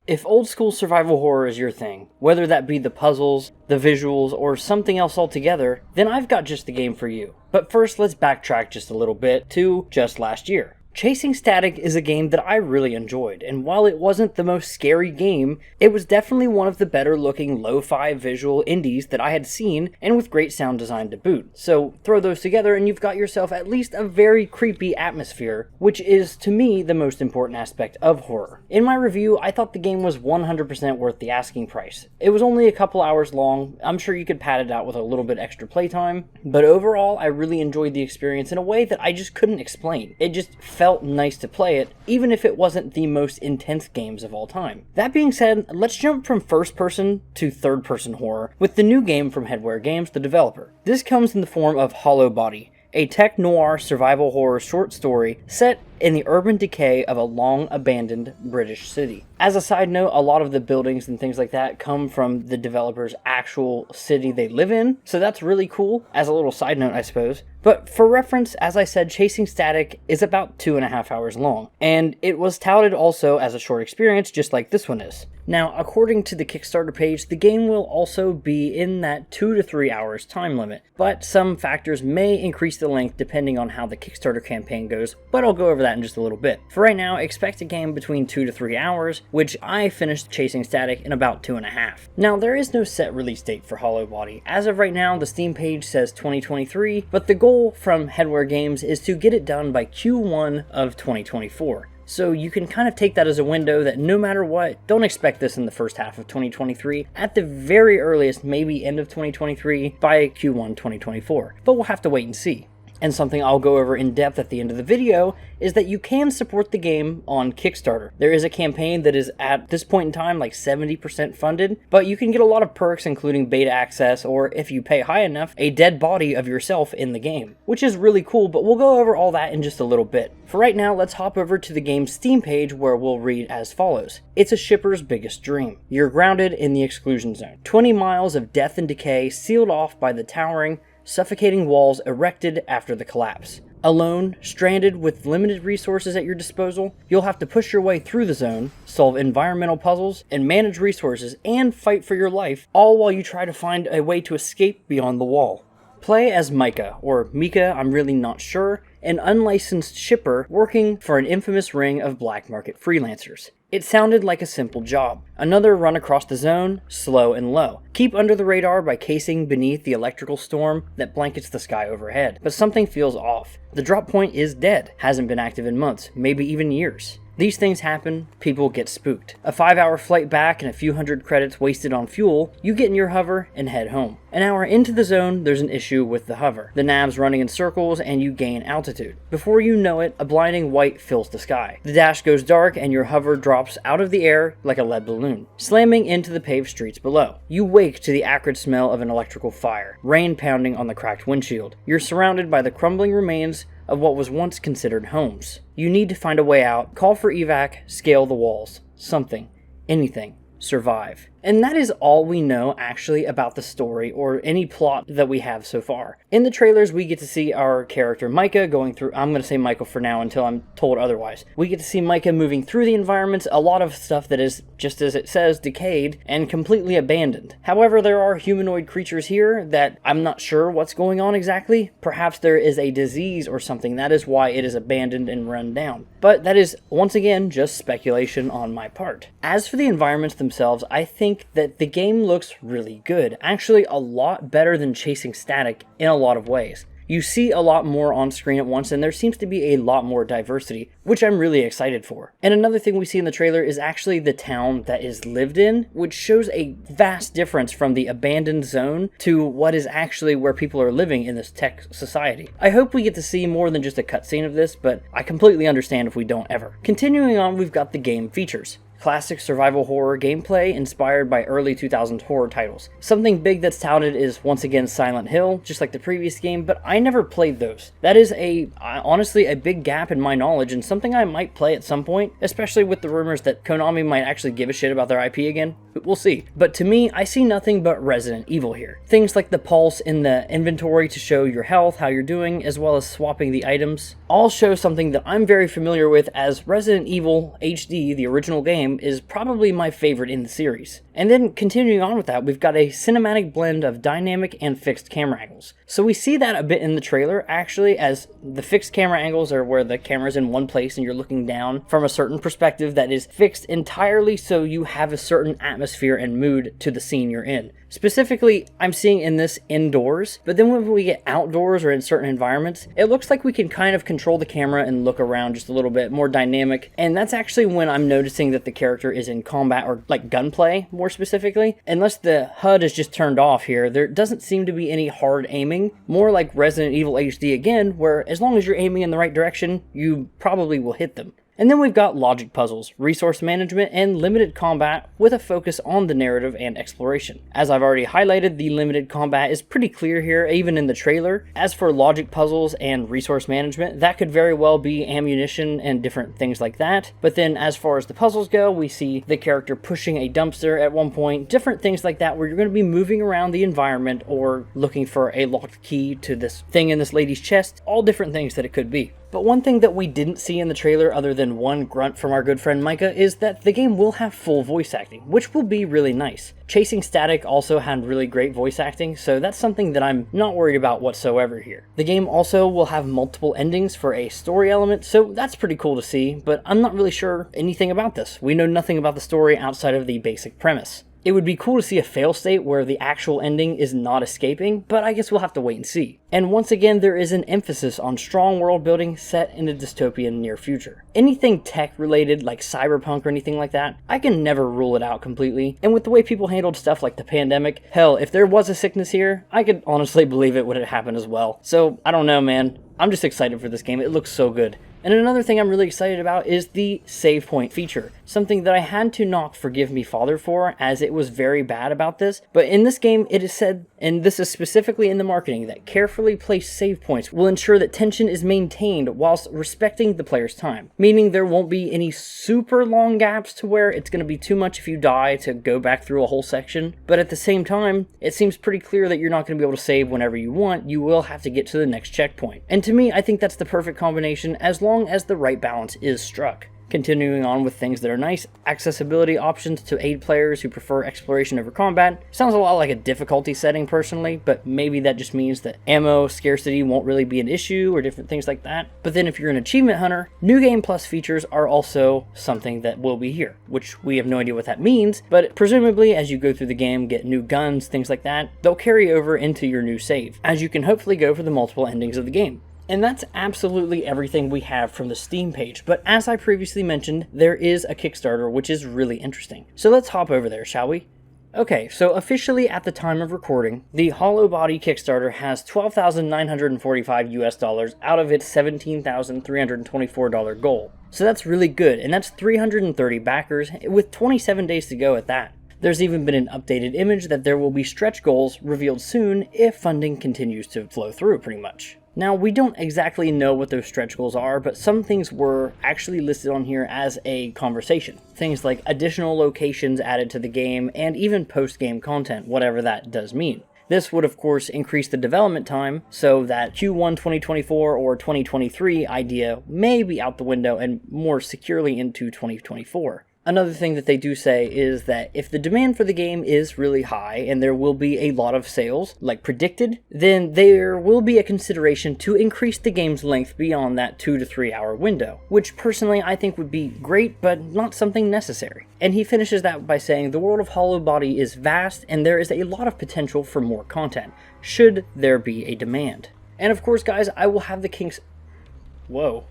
If old school survival horror is your thing, whether that be the puzzles, the visuals, or something else altogether, then I've got just the game for you. But first, let's backtrack just a little bit to just last year. Chasing Static is a game that I really enjoyed, and while it wasn't the most scary game, it was definitely one of the better looking lo-fi visual indies that I had seen, and with great sound design to boot. So throw those together and you've got yourself at least a very creepy atmosphere, which is to me the most important aspect of horror. In my review, I thought the game was 100% worth the asking price. It was only a couple hours long. I'm sure you could pad it out with a little bit extra playtime, but overall I really enjoyed the experience in a way that I just couldn't explain. It just felt nice to play it, even if it wasn't the most intense games of all time. That being said, let's jump from first person to third person horror with the new game from Headware Games, the developer. This comes in the form of HollowBody, a tech noir survival horror short story set in the urban decay of a long abandoned British city. As a side note, a lot of the buildings and things like that come from the developer's actual city they live in, so that's really cool, as a little side note I suppose. But for reference, as I said, Chasing Static is about 2.5 hours long, and it was touted also as a short experience just like this one is. Now, according to the Kickstarter page, the game will also be in that 2 to 3 hours time limit, but some factors may increase the length depending on how the Kickstarter campaign goes, but I'll go over that in just a little bit. For right now, expect a game between 2 to 3 hours, which I finished Chasing Static in about 2.5. Now, there is no set release date for HollowBody. As of right now, the Steam page says 2023, but the goal from Headware Games is to get it done by Q1 of 2024. So you can kind of take that as a window that no matter what, don't expect this in the first half of 2023. At the very earliest, maybe end of 2023 by Q1 2024. But we'll have to wait and see. And something I'll go over in depth at the end of the video is that you can support the game on Kickstarter. There is a campaign that is at this point in time like 70% funded, but you can get a lot of perks including beta access, or if you pay high enough, a dead body of yourself in the game, which is really cool, but we'll go over all that in just a little bit. For right now, let's hop over to the game's Steam page where we'll read as follows. It's a shipper's biggest dream. You're grounded in the exclusion zone. 20 miles of death and decay sealed off by the towering, suffocating walls erected after the collapse. Alone, stranded with limited resources at your disposal, you'll have to push your way through the zone, solve environmental puzzles, and manage resources and fight for your life, all while you try to find a way to escape beyond the wall. Play as Micah, or Mika, I'm really not sure, an unlicensed shipper working for an infamous ring of black market freelancers. It sounded like a simple job. Another run across the zone, slow and low. Keep under the radar by casing beneath the electrical storm that blankets the sky overhead. But something feels off. The drop point is dead. Hasn't been active in months, maybe even years. These things happen, people get spooked. A 5-hour flight back and a few hundred credits wasted on fuel, you get in your hover and head home. An hour into the zone, there's an issue with the hover. The nav's running in circles and you gain altitude. Before you know it, a blinding white fills the sky. The dash goes dark and your hover drops out of the air like a lead balloon, slamming into the paved streets below. You wake to the acrid smell of an electrical fire, rain pounding on the cracked windshield. You're surrounded by the crumbling remains of what was once considered homes. You need to find a way out, call for evac, scale the walls, something, anything, survive. And that is all we know actually about the story or any plot that we have so far. In the trailers, we get to see our character Micah going through, I'm going to say Michael for now until I'm told otherwise. We get to see Micah moving through the environments, a lot of stuff that is, just as it says, decayed and completely abandoned. However, there are humanoid creatures here that I'm not sure what's going on exactly. Perhaps there is a disease or something. That is why it is abandoned and run down. But that is, once again, just speculation on my part. As for the environments themselves, I think that the game looks really good. Actually, a lot better than Chasing Static in a lot of ways. You see a lot more on screen at once, and there seems to be a lot more diversity, which I'm really excited for. And another thing we see in the trailer is actually the town that is lived in, which shows a vast difference from the abandoned zone to what is actually where people are living in this tech society. I hope we get to see more than just a cutscene of this, but I completely understand if we don't ever. Continuing on, we've got the game features. Classic survival horror gameplay inspired by early 2000s horror titles. Something big that's touted is once again Silent Hill, just like the previous game, but I never played those. That is honestly a big gap in my knowledge and something I might play at some point, especially with the rumors that Konami might actually give a shit about their IP again. We'll see. But to me, I see nothing but Resident Evil here. Things like the pulse in the inventory to show your health, how you're doing, as well as swapping the items, all show something that I'm very familiar with as Resident Evil HD, the original game, game is probably my favorite in the series. And then continuing on with that, we've got a cinematic blend of dynamic and fixed camera angles. So we see that a bit in the trailer, actually, as the fixed camera angles are where the camera's in one place and you're looking down from a certain perspective that is fixed entirely so you have a certain atmosphere and mood to the scene you're in. Specifically, I'm seeing in this indoors, but then when we get outdoors or in certain environments, it looks like we can kind of control the camera and look around just a little bit more dynamic. And that's actually when I'm noticing that the character is in combat or like gunplay more specifically. Unless the HUD is just turned off here, there doesn't seem to be any hard aiming, more like Resident Evil HD again, where as long as you're aiming in the right direction, you probably will hit them. And then we've got logic puzzles, resource management, and limited combat with a focus on the narrative and exploration. As I've already highlighted, the limited combat is pretty clear here, even in the trailer. As for logic puzzles and resource management, that could very well be ammunition and different things like that. But then as far as the puzzles go, we see the character pushing a dumpster at one point, different things like that where you're going to be moving around the environment or looking for a locked key to this thing in this lady's chest, all different things that it could be. But one thing that we didn't see in the trailer other than one grunt from our good friend Micah is that the game will have full voice acting, which will be really nice. Chasing Static also had really great voice acting, so that's something that I'm not worried about whatsoever here. The game also will have multiple endings for a story element, so that's pretty cool to see, but I'm not really sure anything about this. We know nothing about the story outside of the basic premise. It would be cool to see a fail state where the actual ending is not escaping, but I guess we'll have to wait and see. And once again, there is an emphasis on strong world building set in a dystopian near future. Anything tech related like cyberpunk or anything like that, I can never rule it out completely. And with the way people handled stuff like the pandemic, hell, if there was a sickness here, I could honestly believe it would have happened as well. So I don't know, man. I'm just excited for this game. It looks so good. And another thing I'm really excited about is the save point feature, something that I had to knock Forgive Me Father for, as it was very bad about this. But in this game, it is said, and this is specifically in the marketing, that carefully placed save points will ensure that tension is maintained whilst respecting the player's time, meaning there won't be any super long gaps to where it's going to be too much if you die to go back through a whole section. But at the same time, it seems pretty clear that you're not going to be able to save whenever you want. You will have to get to the next checkpoint. And to me, I think that's the perfect combination as long as the right balance is struck. Continuing on with things that are nice, accessibility options to aid players who prefer exploration over combat. Sounds a lot like a difficulty setting personally, but maybe that just means that ammo scarcity won't really be an issue or different things like that. But then if you're an achievement hunter, New Game Plus features are also something that will be here, which we have no idea what that means, but presumably as you go through the game, get new guns, things like that, they'll carry over into your new save, as you can hopefully go for the multiple endings of the game. And that's absolutely everything we have from the Steam page, but as I previously mentioned, there is a Kickstarter which is really interesting. So let's hop over there, shall we? Okay, so officially at the time of recording, the HollowBody Kickstarter has $12,945 US out of its $17,324 goal. So that's really good, and that's 330 backers with 27 days to go at that. There's even been an updated image that there will be stretch goals revealed soon if funding continues to flow through pretty much. Now, we don't exactly know what those stretch goals are, but some things were actually listed on here as a conversation. Things like additional locations added to the game, and even post-game content, whatever that does mean. This would, of course, increase the development time, so that Q1 2024 or 2023 idea may be out the window and more securely into 2024. Another thing that they do say is that if the demand for the game is really high and there will be a lot of sales, like predicted, then there will be a consideration to increase the game's length beyond that 2 to 3 hour window, which personally I think would be great, but not something necessary. And he finishes that by saying the world of HollowBody is vast and there is a lot of potential for more content, should there be a demand. And of course, guys, I will have the Kickstarter,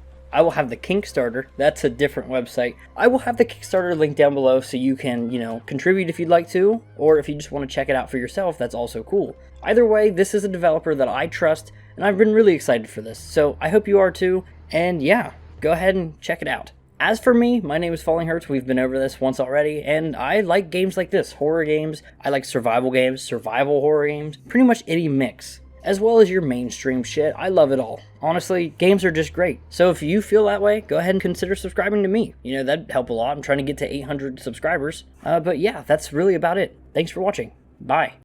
that's a different website. I will have the Kickstarter link down below so you can, contribute if you'd like to, or if you just want to check it out for yourself, that's also cool. Either way, this is a developer that I trust, and I've been really excited for this, so I hope you are too, and yeah, go ahead and check it out. As for me, my name is Falling Hurts, we've been over this once already, and I like games like this, horror games, I like survival games, survival horror games, pretty much any mix. As well as your mainstream shit. I love it all. Honestly, games are just great. So if you feel that way, go ahead and consider subscribing to me. That'd help a lot. I'm trying to get to 800 subscribers. But yeah, that's really about it. Thanks for watching. Bye.